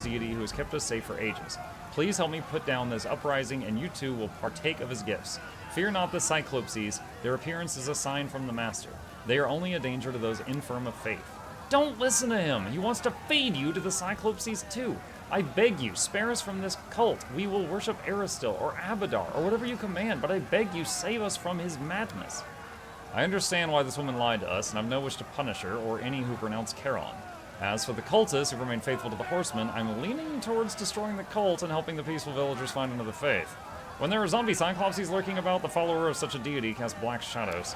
deity who has kept us safe for ages. Please help me put down this uprising, and you too will partake of his gifts. Fear not the Cyclopses. Their appearance is a sign from the Master. They are only a danger to those infirm of faith. Don't listen to him! He wants to feed you to the Cyclopses too! I beg you, spare us from this cult. We will worship Aristil or Abadar or whatever you command, but I beg you, save us from his madness. I understand why this woman lied to us, and I've no wish to punish her or any who pronounce Charon. As for the cultists who remain faithful to the horsemen, I'm leaning towards destroying the cult and helping the peaceful villagers find another faith. When there are zombie Cyclopses lurking about, the follower of such a deity casts black shadows.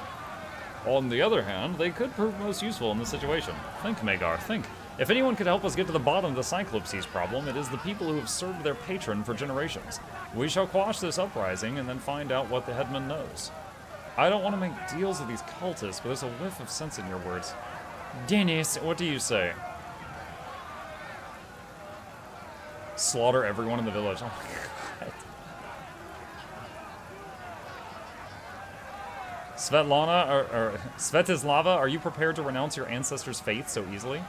On the other hand, they could prove most useful in this situation. Think, Magar, think. If anyone could help us get to the bottom of the Cyclopses problem, it is the people who have served their patron for generations. We shall quash this uprising and then find out what the headman knows. I don't want to make deals with these cultists, but there's a whiff of sense in your words. Dennis, what do you say? Slaughter everyone in the village. Oh my god. Svetlana, or Svetislava, are you prepared to renounce your ancestors' faith so easily?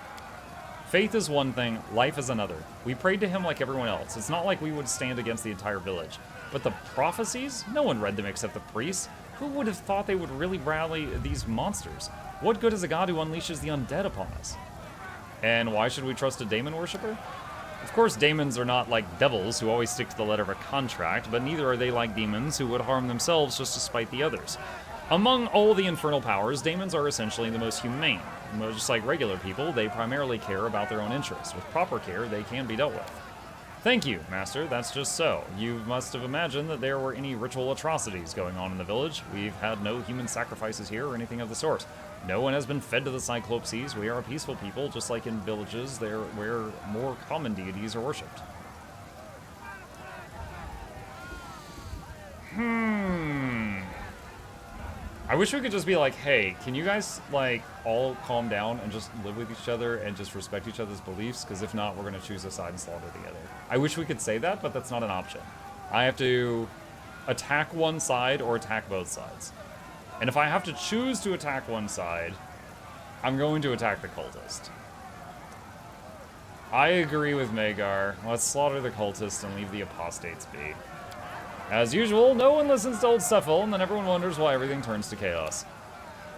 Faith is one thing, life is another. We prayed to him like everyone else. It's not like we would stand against the entire village. But the prophecies? No one read them except the priests. Who would have thought they would really rally these monsters? What good is a god who unleashes the undead upon us? And why should we trust a daemon worshipper? Of course, daemons are not like devils who always stick to the letter of a contract, but neither are they like demons who would harm themselves just to spite the others. Among all the infernal powers, daemons are essentially the most humane. Just like regular people, they primarily care about their own interests. With proper care, they can be dealt with. Thank you, Master, that's just so. You must have imagined that there were any ritual atrocities going on in the village. We've had no human sacrifices here or anything of the sort. No one has been fed to the Cyclopses. We are a peaceful people, just like in villages there where more common deities are worshipped. I wish we could just be like, hey, can you guys, like, all calm down and just live with each other and just respect each other's beliefs? Because if not, we're going to choose a side and slaughter together. I wish we could say that, but that's not an option. I have to attack one side or attack both sides. And if I have to choose to attack one side, I'm going to attack the cultist. I agree with Magar. Let's slaughter the cultist and leave the apostates be. As usual, no one listens to old Cephal, and then everyone wonders why everything turns to chaos.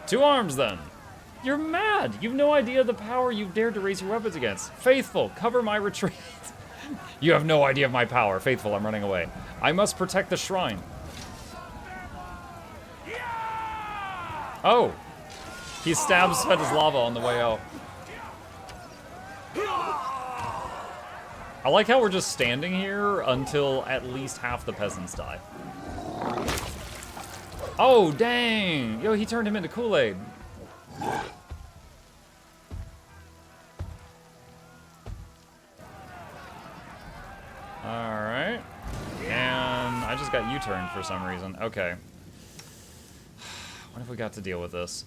To arms, then! You're mad! You've no idea the power you've dared to raise your weapons against. Faithful, cover my retreat! You have no idea of my power. Faithful, I'm running away. I must protect the shrine. Oh! He stabs Svetislava on the way out. I like how we're just standing here until at least half the peasants die. Oh, dang! Yo, he turned him into Kool-Aid. Alright. And I just got U-turned for some reason. Okay. What have we got to deal with this?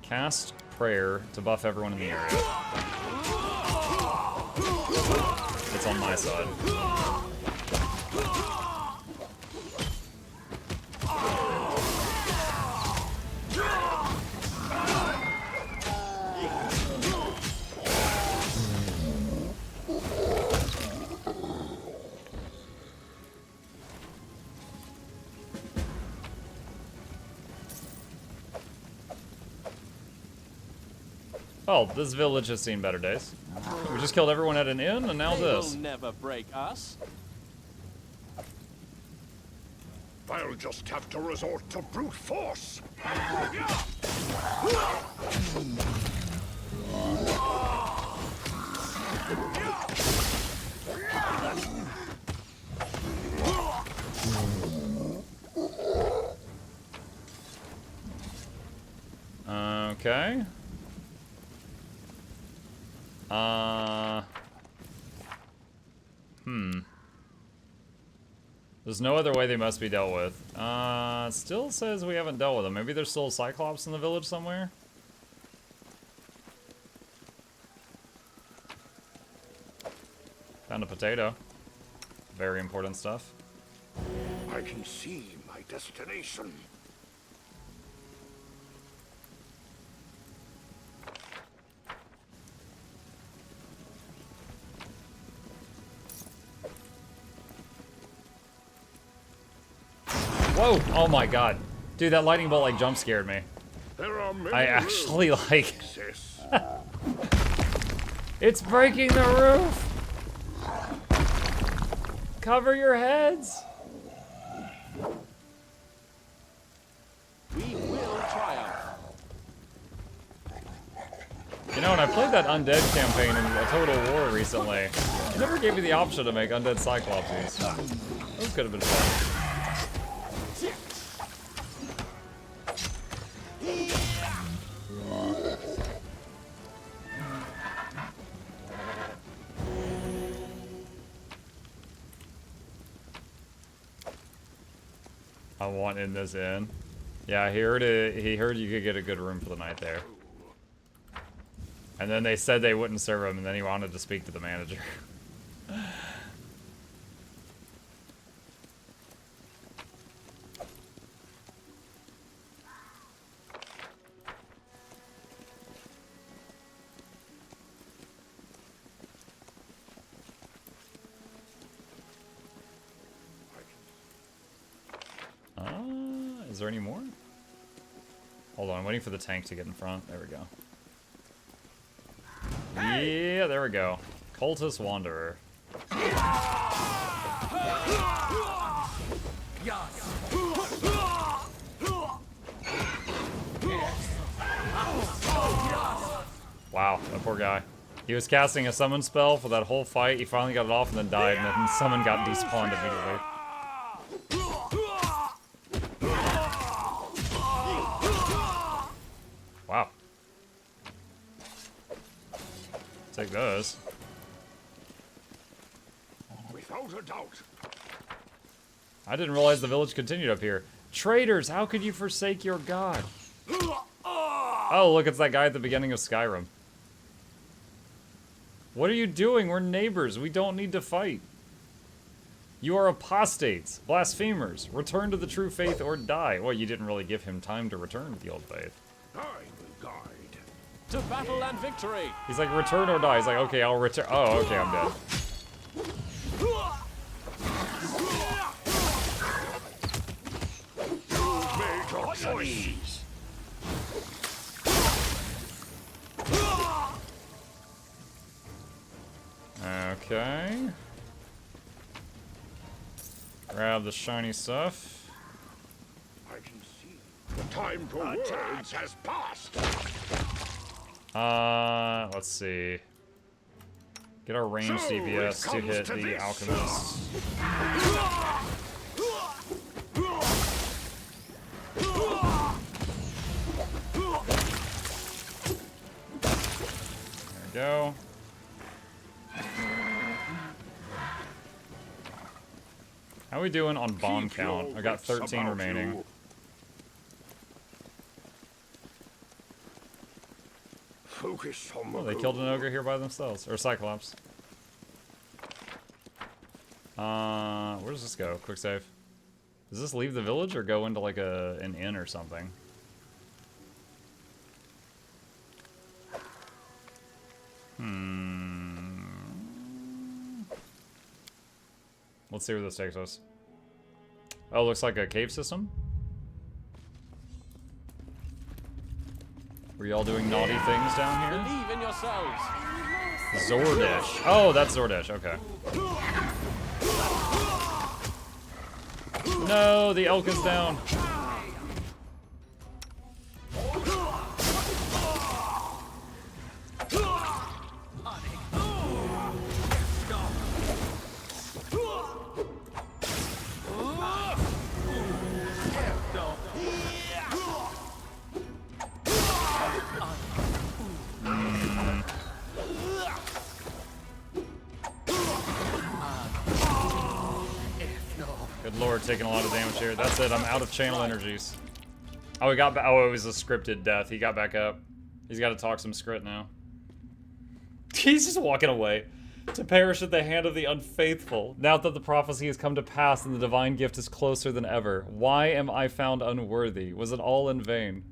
Cast prayer to buff everyone in the area. It's on my side. Oh, this village has seen better days. We just killed everyone at an inn, and now this. They'll never break us. I'll just have to resort to brute force. Okay. There's no other way they must be dealt with. Still says we haven't dealt with them. Maybe there's still a Cyclops in the village somewhere? Found a potato. Very important stuff. I can see my destination. Whoa! Oh my god. Dude, that lightning bolt like jump scared me. There are many I actually rooms like... to access. It's breaking the roof! Cover your heads! We will triumph. You know, when I played that Undead campaign in a Total War recently, it never gave me the option to make Undead Cyclopses. Those could have been fun. I want in this inn. Yeah, he heard you could get a good room for the night there. And then they said they wouldn't serve him, and then he wanted to speak to the manager. Is there any more? Hold on, I'm waiting for the tank to get in front. There we go. Yeah, there we go. Cultist Wanderer. Wow, that poor guy. He was casting a summon spell for that whole fight. He finally got it off and then died, and then summon got despawned immediately. Wow. Take those. Without a doubt. I didn't realize the village continued up here. Traitors, how could you forsake your god? Oh, look, it's that guy at the beginning of Skyrim. What are you doing? We're neighbors. We don't need to fight. You are apostates, blasphemers. Return to the true faith or die. Well, you didn't really give him time to return to the old faith. I will guide. To battle and victory. He's like, return or die. He's like, okay, I'll return. Oh, okay, I'm dead. Make your choice. Okay. Grab the shiny stuff. I can see the time for words has passed. Let's see. Get our ranged So it DPS to comes hit to the this. alchemist. There we go. How are we doing on bomb Keep your count? I got wits 13 about remaining. you. Focus on the Oh, they killed an ogre here by themselves. Or Cyclops. Where does this go? Quick save. Does this leave the village or go into like an inn or something? Let's see where this takes us. Oh, looks like a cave system. Were y'all doing naughty things down here? Believe in yourselves. Zordish. Oh, that's Zordish. Okay. No, the elk is down. Good lord, taking a lot of damage here. That's it, I'm out of channel energies. Oh, he got back. Oh, it was a scripted death. He got back up. He's got to talk some script now. He's just walking away. To perish at the hand of the unfaithful. Now that the prophecy has come to pass and the divine gift is closer than ever. Why am I found unworthy? Was it all in vain?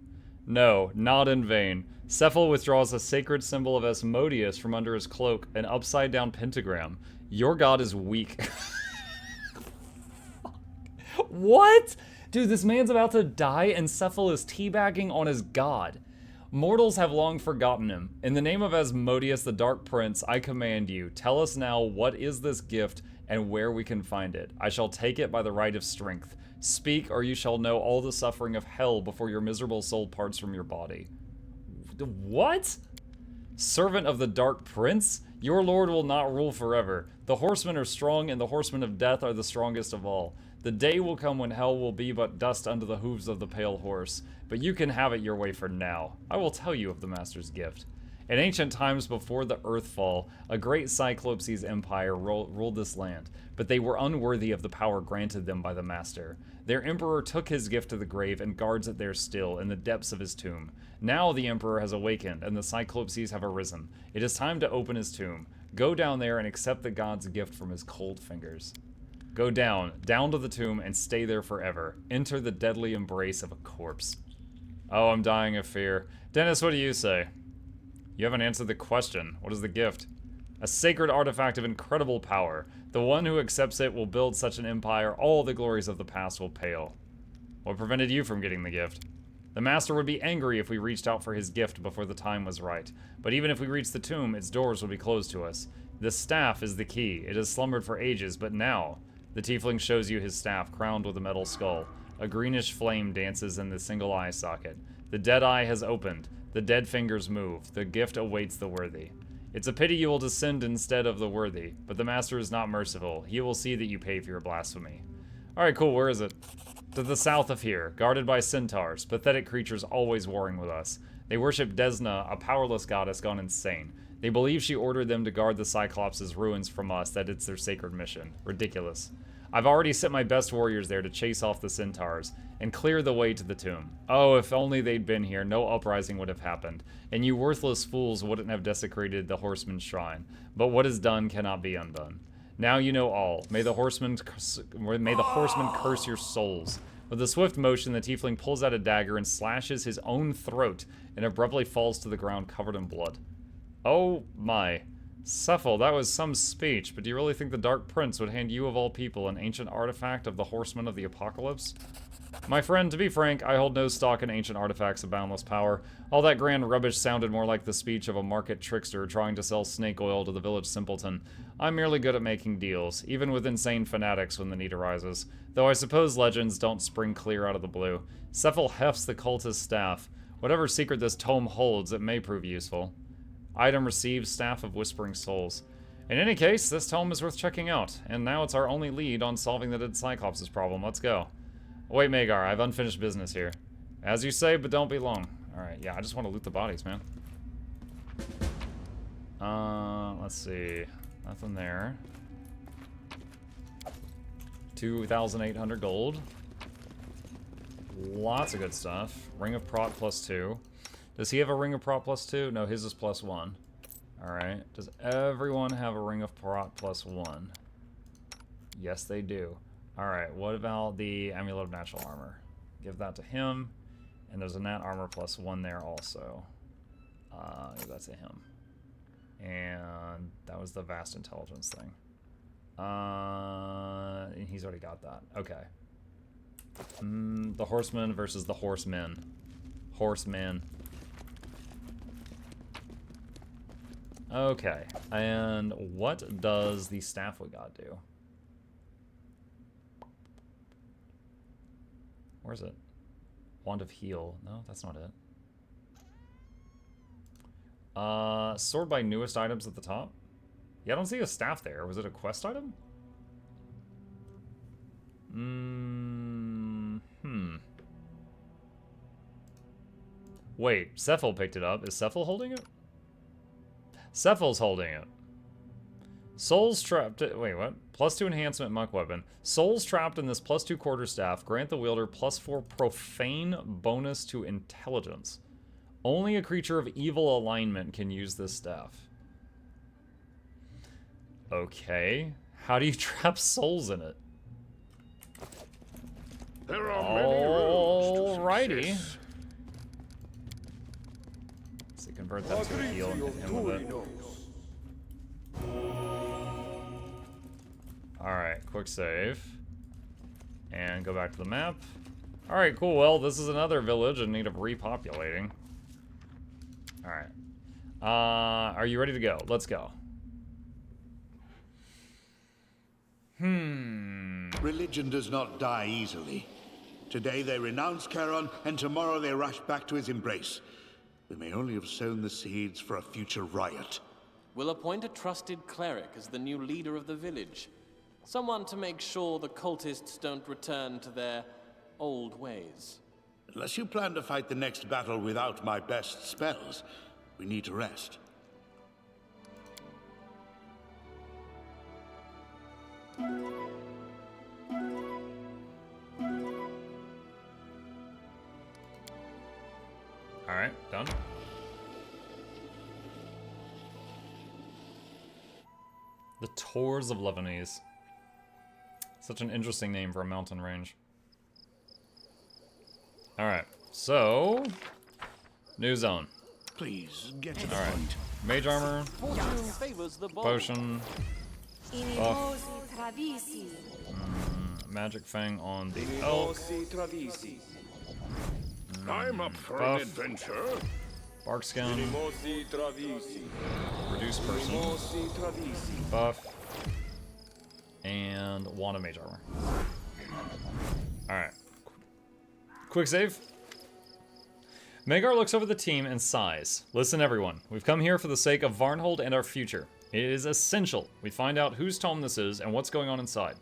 No, not in vain. Cephal withdraws a sacred symbol of Asmodeus from under his cloak, an upside-down pentagram. Your god is weak. What? Dude, this man's about to die and Cephal is teabagging on his god. Mortals have long forgotten him. In the name of Asmodeus, the Dark Prince, I command you, tell us now what is this gift and where we can find it. I shall take it by the right of strength. Speak, or you shall know all the suffering of hell before your miserable soul parts from your body. What? Servant of the Dark Prince? Your lord will not rule forever. The horsemen are strong, and the horsemen of death are the strongest of all. The day will come when hell will be but dust under the hooves of the pale horse, but you can have it your way for now. I will tell you of the master's gift. In ancient times before the Earthfall, a great Cyclopes empire ruled this land, but they were unworthy of the power granted them by the master. Their emperor took his gift to the grave and guards it there still, in the depths of his tomb. Now the emperor has awakened, and the Cyclopes have arisen. It is time to open his tomb. Go down there and accept the god's gift from his cold fingers. Go down to the tomb, and stay there forever. Enter the deadly embrace of a corpse. Oh, I'm dying of fear. Dennis, what do you say? You haven't answered the question. What is the gift? A sacred artifact of incredible power. The one who accepts it will build such an empire, all the glories of the past will pale. What prevented you from getting the gift? The master would be angry if we reached out for his gift before the time was right. But even if we reached the tomb, its doors would be closed to us. The staff is the key. It has slumbered for ages, but now... The tiefling shows you his staff, crowned with a metal skull. A greenish flame dances in the single eye socket. The dead eye has opened. The dead fingers move. The gift awaits the worthy. It's a pity you will descend instead of the worthy, but the master is not merciful. He will see that you pay for your blasphemy. Alright, cool, where is it? To the south of here, guarded by centaurs, pathetic creatures always warring with us. They worship Desna, a powerless goddess gone insane. They believe she ordered them to guard the Cyclops' ruins from us, that it's their sacred mission. Ridiculous. I've already sent my best warriors there to chase off the centaurs and clear the way to the tomb. Oh, if only they'd been here, no uprising would have happened, and you worthless fools wouldn't have desecrated the horseman's shrine. But what is done cannot be undone. Now you know all. May the horseman curse your souls. With a swift motion, the tiefling pulls out a dagger and slashes his own throat and abruptly falls to the ground covered in blood. Oh my. Cephal, that was some speech, but do you really think the Dark Prince would hand you of all people an ancient artifact of the Horsemen of the Apocalypse? My friend, to be frank, I hold no stock in ancient artifacts of boundless power. All that grand rubbish sounded more like the speech of a market trickster trying to sell snake oil to the village simpleton. I'm merely good at making deals, even with insane fanatics when the need arises. Though I suppose legends don't spring clear out of the blue. Cephal hefts the cultist's staff. Whatever secret this tome holds, it may prove useful. Item received, Staff of Whispering Souls. In any case, this tome is worth checking out, and now it's our only lead on solving the dead Cyclops' problem. Let's go. Wait, Magar, I have unfinished business here. As you say, but don't be long. Alright, yeah, I just want to loot the bodies, man. Let's see. Nothing there. 2,800 gold. Lots of good stuff. Ring of Prot +2. Does he have a Ring of Prot +2? No, his is +1. Alright. Does everyone have a Ring of Prot +1? Yes, they do. Alright, what about the Amulet of Natural Armor? Give that to him. And there's a Nat Armor +1 there also. Give that to him. And that was the Vast Intelligence thing. And he's already got that. Okay. The Horsemen versus the Horsemen. Horsemen. Okay, and what does the Staff we got do? Where's it? Wand of Heal. No, that's not it. Sort by newest items at the top. Yeah, I don't see a staff there. Was it a quest item? Wait, Cephal picked it up. Is Cephal holding it? Cephal's holding it. Souls trapped... Wait, what? +2 enhancement monk weapon. Souls trapped in this +2 quarterstaff grant the wielder +4 profane bonus to intelligence. Only a creature of evil alignment can use this staff. Okay. How do you trap souls in it? There are many roads to Alrighty. success. So convert that to a heal and hit him with it. Alright, quick save. And go back to the map. Alright, cool. Well, this is another village in need of repopulating. Alright. Are you ready to go? Let's go. Religion does not die easily. Today they renounce Charon, and tomorrow they rush back to his embrace. We may only have sown the seeds for a future riot. We'll appoint a trusted cleric as the new leader of the village. Someone to make sure the cultists don't return to their old ways. Unless you plan to fight the next battle without my best spells, we need to rest. Alright, done. The Tors of Lebanese. Such an interesting name for a mountain range. Alright, so... New zone. Please, get to the Alright. point. Mage armor, Fortune favors the bold. potion, magic fang on the elk, I'm up for buff. an adventure. bark skin, reduce person, buff, and wand of mage armor. Alright. Quick save. Magar looks over the team and sighs. Listen, everyone. We've come here for the sake of Varnhold and our future. It is essential we find out whose tome this is and what's going on inside.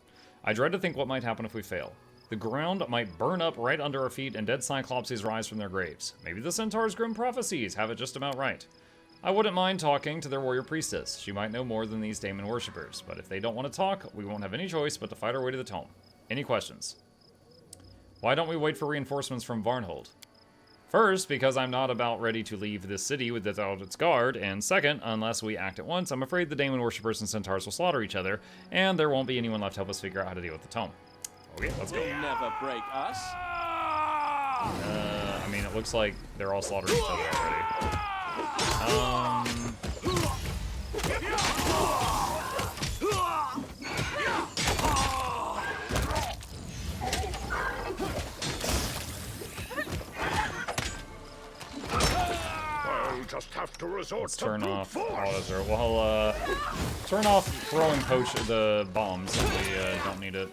I dread to think what might happen if we fail. The ground might burn up right under our feet and dead cyclopses rise from their graves. Maybe the centaur's grim prophecies have it just about right. I wouldn't mind talking to their warrior priestess. She might know more than these daemon worshippers, but if they don't want to talk, we won't have any choice but to fight our way to the tome. Any questions? Why don't we wait for reinforcements from Varnhold? First, because I'm not about ready to leave this city without its guard, and second, unless we act at once, I'm afraid the daemon worshippers and centaurs will slaughter each other, and there won't be anyone left to help us figure out how to deal with the tome. Okay, let's go. Will never break us. I mean, it looks like they're all slaughtering each other already. I'll just have to resort Let's to turn brute off force. auto. Well, turn off throwing the bombs if we don't need it.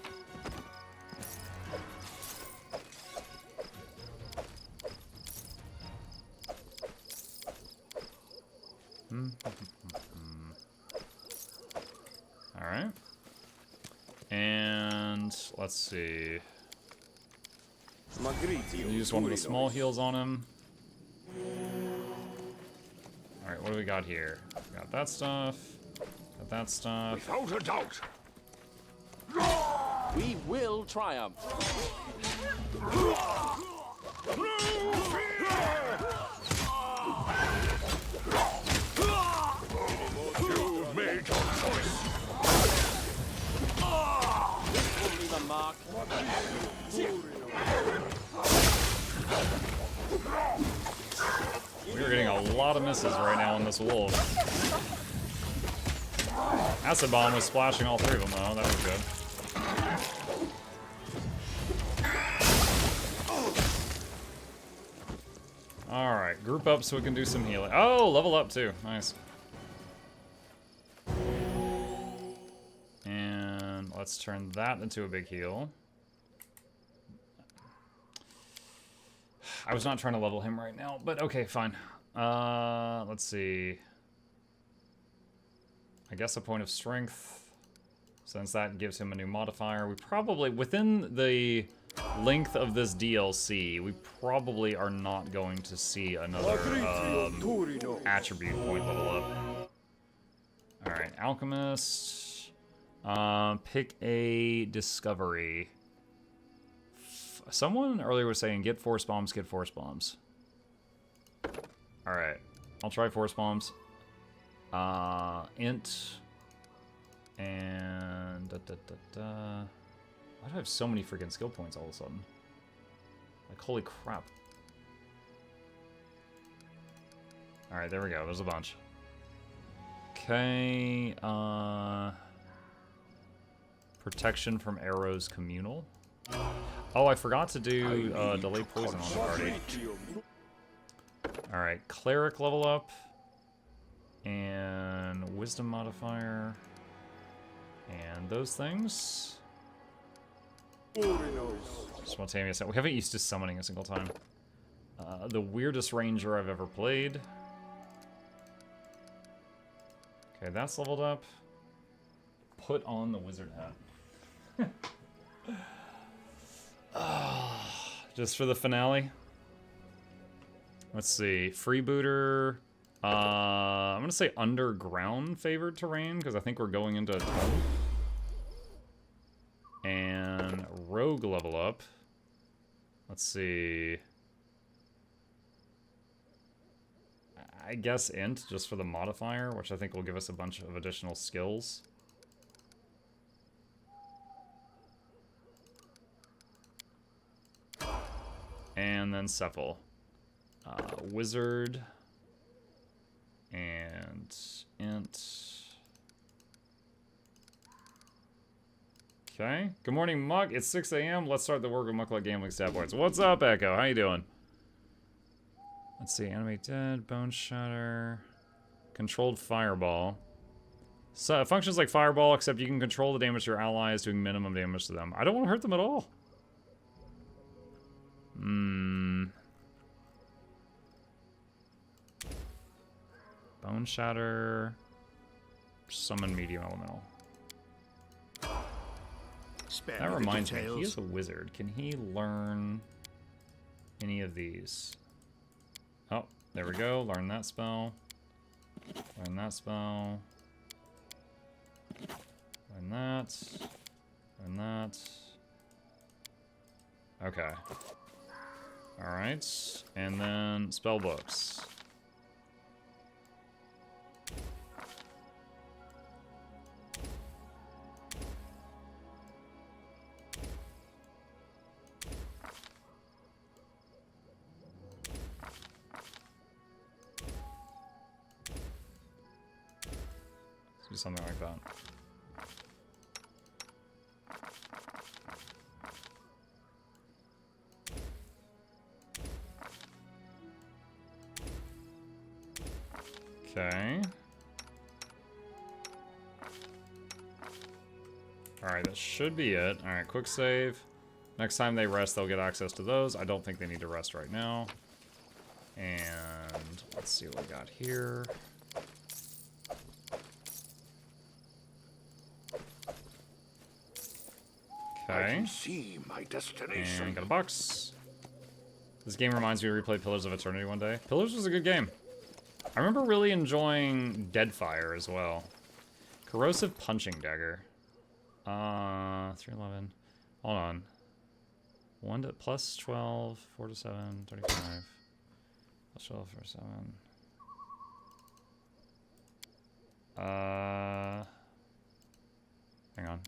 Alright. And let's see. Use one of the small heals on him. Alright, what do we got here? We got that stuff. Got that stuff. Without a doubt. We will triumph. You've made your choice. This will be the mark. We are getting a lot of misses right now on this wolf. Acid Bomb was splashing all three of them, though. That was good. Alright, group up so we can do some healing. Oh, level up too. Nice. And let's turn that into a big heal. I was not trying to level him right now, but okay, fine. Let's see. I guess a point of strength, since that gives him a new modifier. We probably, within the length of this DLC, we probably are not going to see another attribute point level up. Alright, Alchemist. Pick a discovery. Someone earlier was saying, get force bombs, get force bombs. Alright, I'll try force bombs. Int. And... Why do I have so many freaking skill points all of a sudden? Like, holy crap. Alright, there we go. There's a bunch. Okay, Protection from arrows communal. Oh, I forgot to do delay poison on the party. Alright, cleric level up. And wisdom modifier. And those things. Spontaneous. We haven't used to summoning a single time. The weirdest ranger I've ever played. Okay, that's leveled up. Put on the wizard hat. Just for the finale. Let's see. Freebooter. I'm gonna say underground favored terrain because I think we're going into a tunnel. And rogue level up. Let's see. I guess int just for the modifier, which I think will give us a bunch of additional skills. And then Sepul. Wizard. And int. Okay. Good morning, Muck. It's 6 a.m. Let's start the work with Mukluk Gambling Stat Boards. What's up, Echo? How you doing? Let's see. Animate Dead, Bone Shatter, Controlled Fireball. So it functions like Fireball, except you can control the damage to your allies, doing minimum damage to them. I don't want to hurt them at all. Bone Shatter. Summon Medium Elemental. That reminds me, he is a wizard. Can he learn any of these? Oh, there we go. Learn that spell. Learn that spell. Learn that. Learn that. Okay. Alright. And then spell books. Do something like that. Okay. Alright, that should be it. Alright, quick save. Next time they rest, they'll get access to those. I don't think they need to rest right now. And let's see what we got here. I Okay. can see my destination. And got a box. This game reminds me to replay Pillars of Eternity one day. Pillars was a good game. I remember really enjoying Deadfire as well. Corrosive Punching Dagger. 311. Hold on. 1 to plus 12, 4 to 7, 35. Plus 12 for 7. Hang on.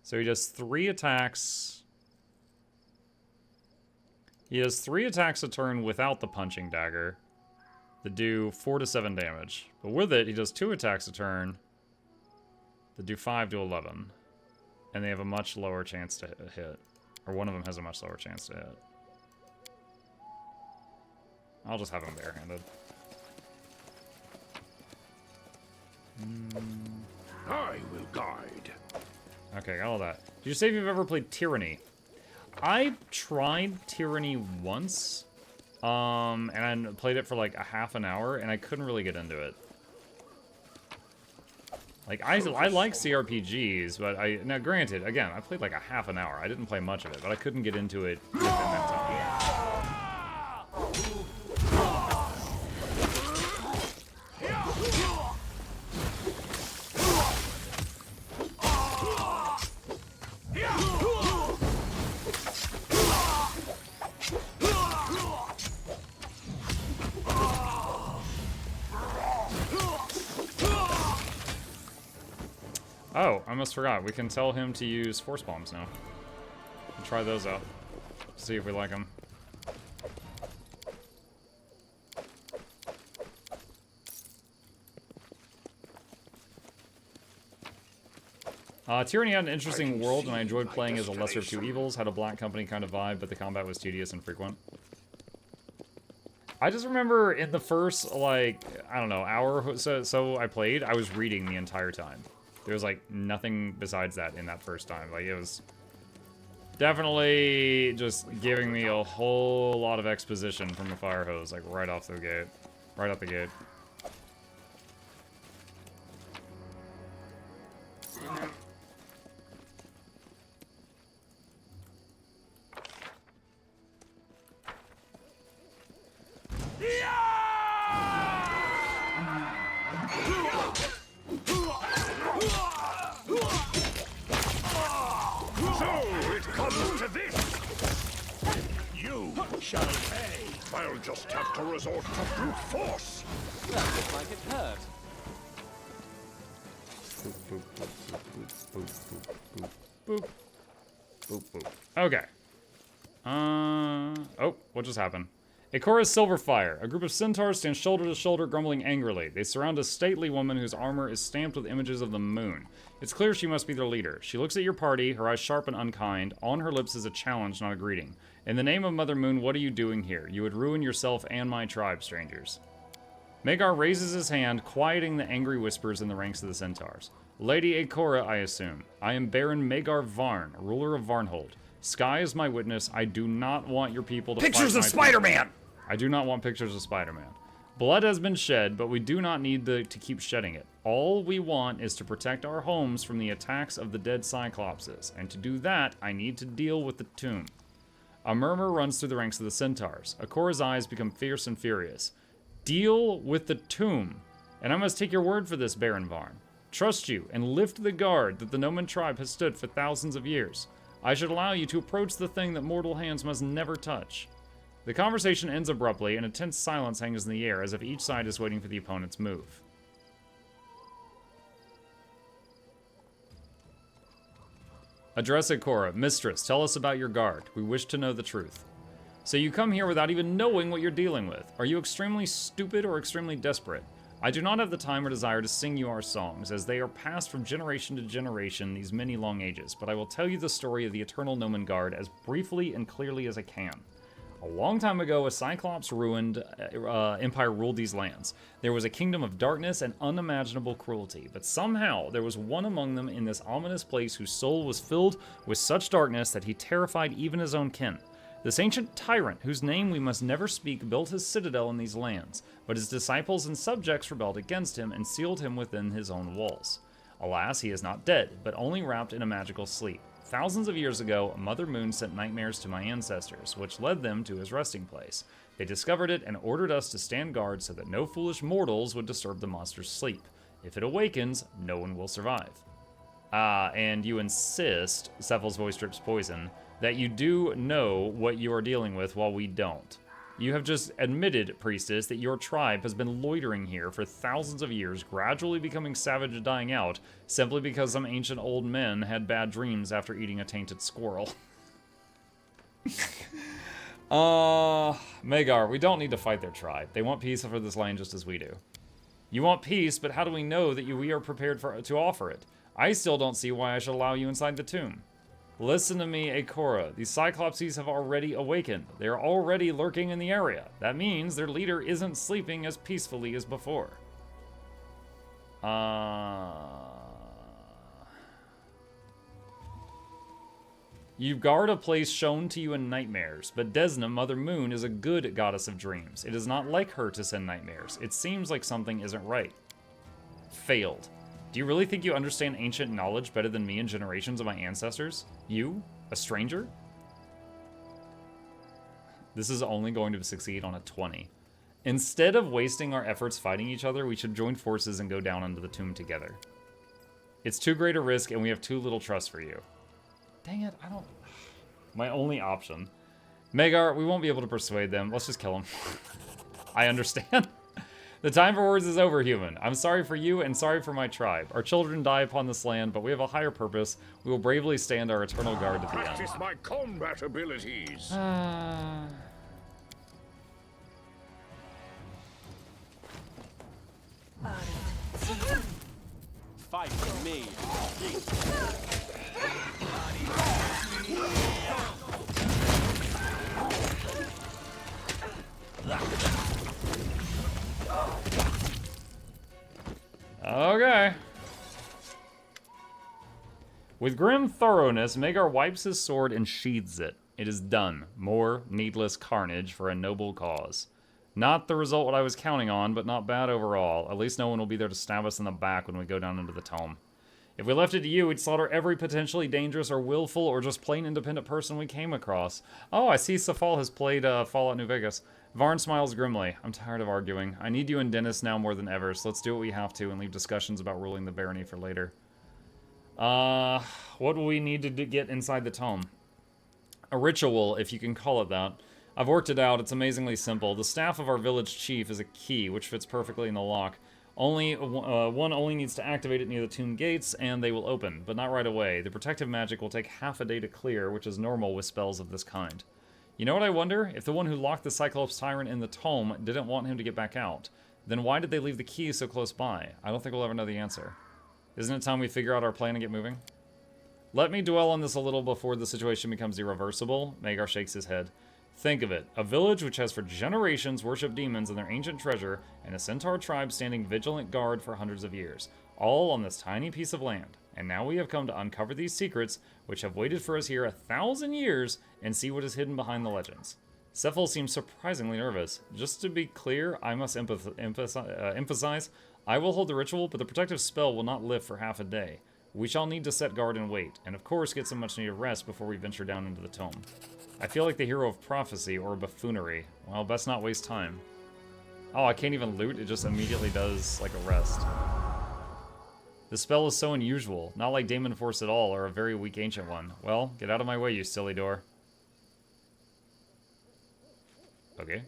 So he does 3 attacks. He has 3 attacks a turn without the punching dagger that do 4 to 7 damage. But with it, he does 2 attacks a turn that do 5 to 11. And they have a much lower chance to hit. Or one of them has a much lower chance to hit. I'll just have him barehanded. I will guide. Okay, got all that. Did you say if you've ever played Tyranny? I tried Tyranny once, and I played it for like a half an hour, and I couldn't really get into it. Like, I like CRPGs, but now granted, again, I played like a half an hour. I didn't play much of it, but I couldn't get into it within that time. Oh, I almost forgot. We can tell him to use force bombs now. We'll try those out. See if we like them. Tyranny had an interesting world, and I enjoyed playing as a lesser of two evils. Had a Black Company kind of vibe, but the combat was tedious and frequent. I just remember in the first, like, I don't know, hour or so I played, I was reading the entire time. There was, like, nothing besides that in that first time. Like, it was definitely just giving me a whole lot of exposition from the fire hose, like, right off the gate. Right out the gate. I'll just have to resort to brute force. That looked like it hurt. Boop, boop, boop, boop, boop, boop, boop, boop, boop. Okay. Oh, what just happened? Ikora's Silverfire. A group of centaurs stand shoulder to shoulder, grumbling angrily. They surround a stately woman whose armor is stamped with images of the moon. It's clear she must be their leader. She looks at your party, her eyes sharp and unkind. On her lips is a challenge, not a greeting. In the name of Mother Moon, what are you doing here? You would ruin yourself and my tribe, strangers. Magar raises his hand, quieting the angry whispers in the ranks of the centaurs. Lady Ikora, I assume. I am Baron Magar Varn, ruler of Varnhold. Sky is my witness. I do not want your people to Pictures fight of my Spider-Man! people. I do not want pictures of Spider-Man. Blood has been shed, but we do not need to keep shedding it. All we want is to protect our homes from the attacks of the dead Cyclopses, and to do that, I need to deal with the tomb. A murmur runs through the ranks of the centaurs. Ikora's eyes become fierce and furious. Deal with the tomb, and I must take your word for this, Baron Varn. Trust you, and lift the guard that the Noman tribe has stood for thousands of years. I should allow you to approach the thing that mortal hands must never touch. The conversation ends abruptly, and a tense silence hangs in the air, as if each side is waiting for the opponent's move. Address Ikora. Mistress, tell us about your guard. We wish to know the truth. So you come here without even knowing what you're dealing with. Are you extremely stupid or extremely desperate? I do not have the time or desire to sing you our songs, as they are passed from generation to generation these many long ages, but I will tell you the story of the Eternal Noman Guard as briefly and clearly as I can. A long time ago, a Cyclops-ruined empire ruled these lands. There was a kingdom of darkness and unimaginable cruelty, but somehow there was one among them in this ominous place whose soul was filled with such darkness that he terrified even his own kin. This ancient tyrant, whose name we must never speak, built his citadel in these lands, but his disciples and subjects rebelled against him and sealed him within his own walls. Alas, he is not dead, but only wrapped in a magical sleep. Thousands of years ago, Mother Moon sent nightmares to my ancestors, which led them to his resting place. They discovered it and ordered us to stand guard so that no foolish mortals would disturb the monster's sleep. If it awakens, no one will survive. And you insist, Cephal's voice drips poison, that you do know what you are dealing with while we don't. You have just admitted, priestess, that your tribe has been loitering here for thousands of years, gradually becoming savage and dying out, simply because some ancient old men had bad dreams after eating a tainted squirrel. Magar, we don't need to fight their tribe. They want peace for this land just as we do. You want peace, but how do we know that we are prepared to offer it? I still don't see why I should allow you inside the tomb. Listen to me, Ikora. These Cyclopses have already awakened. They are already lurking in the area. That means their leader isn't sleeping as peacefully as before. You guard a place shown to you in nightmares, but Desna, Mother Moon, is a good goddess of dreams. It is not like her to send nightmares. It seems like something isn't right. Failed. Do you really think you understand ancient knowledge better than me and generations of my ancestors? You? A stranger? This is only going to succeed on a 20. Instead of wasting our efforts fighting each other, we should join forces and go down into the tomb together. It's too great a risk, and we have too little trust for you. Dang it, I don't... My only option. Magar, we won't be able to persuade them. Let's just kill them. I understand. The time for words is over, human. I'm sorry for you and sorry for my tribe. Our children die upon this land, but we have a higher purpose. We will bravely stand our eternal guard at the end. Practice my combat abilities. Fight with me. Okay. With grim thoroughness, Magar wipes his sword and sheathes it. It is done. More needless carnage for a noble cause. Not the result what I was counting on, but not bad overall. At least no one will be there to stab us in the back when we go down into the tome. If we left it to you, we'd slaughter every potentially dangerous or willful or just plain independent person we came across. Oh, I see Safal has played Fallout New Vegas. Varn smiles grimly. I'm tired of arguing. I need you and Dennis now more than ever, so let's do what we have to and leave discussions about ruling the barony for later. What do we need to get inside the tome? A ritual, if you can call it that. I've worked it out. It's amazingly simple. The staff of our village chief is a key, which fits perfectly in the lock. One only needs to activate it near the tomb gates, and they will open, but not right away. The protective magic will take half a day to clear, which is normal with spells of this kind. You know what I wonder? If the one who locked the Cyclops Tyrant in the tome didn't want him to get back out, then why did they leave the key so close by? I don't think we'll ever know the answer. Isn't it time we figure out our plan and get moving? Let me dwell on this a little before the situation becomes irreversible. Magar shakes his head. Think of it. A village which has for generations worshipped demons and their ancient treasure, and a centaur tribe standing vigilant guard for hundreds of years. All on this tiny piece of land. And now we have come to uncover these secrets, which have waited for us here 1,000 years, and see what is hidden behind the legends. Cephal seems surprisingly nervous. Just to be clear, I must emphasize, I will hold the ritual, but the protective spell will not lift for half a day. We shall need to set guard and wait, and of course get some much needed rest before we venture down into the tome. I feel like the hero of prophecy or buffoonery. Well, best not waste time. Oh, I can't even loot, it just immediately does like a rest. The spell is so unusual, not like Daemon Force at all, or a very weak ancient one. Well, get out of my way, you silly door. Okay.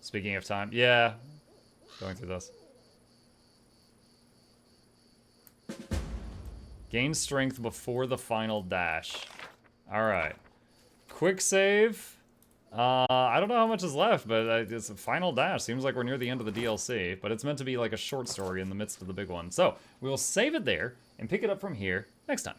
Speaking of time, yeah. Going through this. Gain strength before the final dash. Alright. Quick save. I don't know how much is left, but it's a final dash. Seems like we're near the end of the DLC, but it's meant to be like a short story in the midst of the big one. So, we'll save it there and pick it up from here next time.